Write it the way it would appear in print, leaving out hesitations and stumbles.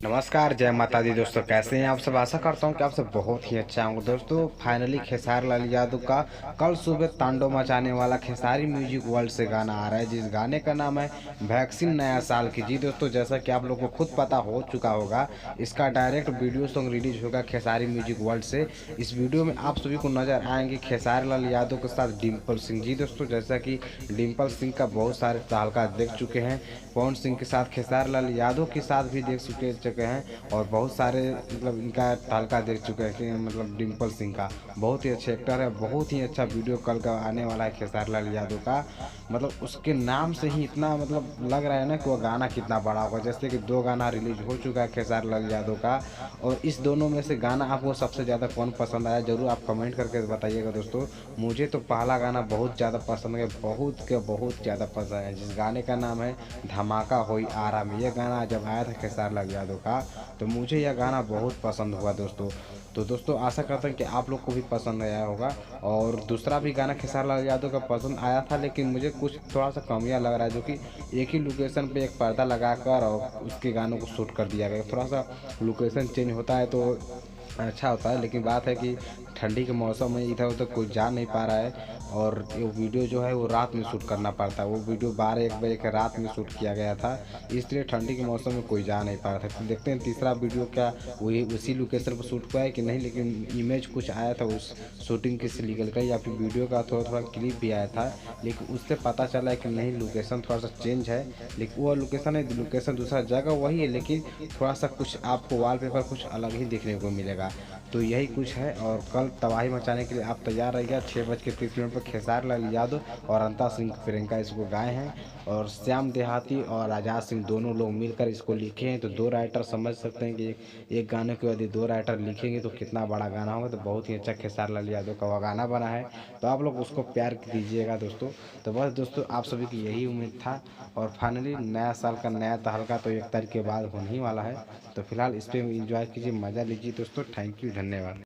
नमस्कार, जय माता दी दोस्तों। कैसे हैं आप सब? आशा करता हूं कि आप सब बहुत ही अच्छा होंगे। दोस्तों फाइनली खेसारी लाल यादव का कल सुबह तांडव मचाने वाला खेसारी म्यूजिक वर्ल्ड से गाना आ रहा है, जिस गाने का नाम है वैक्सीन नया साल की। जी दोस्तों, जैसा कि आप लोग को खुद पता हो चुका होगा, इसका डायरेक्ट वीडियो सॉन्ग रिलीज होगा खेसारी म्यूजिक वर्ल्ड से। इस वीडियो में आप सभी को नजर आएंगे खेसारी लाल यादव के साथ डिम्पल सिंह। जी दोस्तों, जैसा कि डिम्पल सिंह का बहुत सारे तहलका देख चुके हैं, पवन सिंह के साथ खेसारी लाल यादव के साथ भी देख चुके हैं, और बहुत सारे मतलब इनका तालका देख चुके हैं कि मतलब डिम्पल सिंह का बहुत ही अच्छे एक्टर है। बहुत ही अच्छा वीडियो कल का आने वाला है खेसारी लाल यादव का। मतलब उसके नाम से ही इतना मतलब लग रहा है ना कि वो गाना कितना बड़ा होगा। जैसे कि 2 गाना रिलीज हो चुका है खेसारी लाल यादव का, और इस दोनों में से गाना आपको सबसे ज़्यादा कौन पसंद आया, जरूर आप कमेंट करके बताइएगा दोस्तों। मुझे तो पहला गाना बहुत ज़्यादा पसंद है, बहुत ज़्यादा पसंद है, जिस गाने का नाम है धमाका होई आराम। ये गाना जब आया था खेसारी लाल यादव का, तो मुझे यह गाना बहुत पसंद हुआ दोस्तों। तो दोस्तों आशा करते हैं कि आप लोग को भी पसंद आया होगा। और दूसरा भी गाना खेसारी लाल यादव का पसंद आया था, लेकिन मुझे कुछ थोड़ा सा कमियां लग रहा है, जो कि एक ही लोकेशन पे एक पर्दा लगाकर और उसके गानों को शूट कर दिया गया। थोड़ा सा लोकेशन चेंज होता है तो अच्छा होता है, लेकिन बात है कि ठंडी के मौसम में इधर उधर कोई जा नहीं पा रहा है, और वो वीडियो जो है वो रात में शूट करना पड़ता है। वो वीडियो 12-1 बजे के रात में शूट किया गया था, इसलिए ठंडी के मौसम में कोई जा नहीं पा रहा था। तो देखते हैं तीसरा वीडियो क्या वही उसी लोकेशन पर शूट हुआ है कि नहीं, लेकिन इमेज कुछ आया था उस शूटिंग किसी लीगल का, या फिर वीडियो का थोड़ा थोड़ा क्लिप भी आया था, लेकिन उससे पता चला है कि नहीं लोकेशन थोड़ा सा चेंज है। लेकिन वो लोकेशन है, लोकेशन दूसरा जगह वही है, लेकिन थोड़ा सा कुछ आपको वॉलपेपर कुछ अलग ही देखने को मिलेगा। तो यही कुछ है, और कल तबाही मचाने के लिए आप तैयार रहिएगा। 6:30 पर खेसारी लाल यादव और अंता सिंह प्रियंका इसको गाए हैं, और श्याम देहाती और आजाद सिंह दोनों लोग मिलकर इसको लिखे हैं। तो 2 राइटर समझ सकते हैं कि एक गाने को यदि 2 राइटर लिखेंगे तो कितना बड़ा गाना होगा। तो बहुत ही अच्छा खेसारी लाल यादव का वो गाना बना है, तो आप लोग उसको प्यार दीजिएगा दोस्तों। तो बस दोस्तों, आप सभी की यही उम्मीद था, और फाइनली नया साल का नया तहलका तो 1 तारीख के बाद होने ही वाला है। तो फिलहाल इस पर इंजॉय कीजिए, मज़ा लीजिए दोस्तों। थैंक यू, धन्यवाद।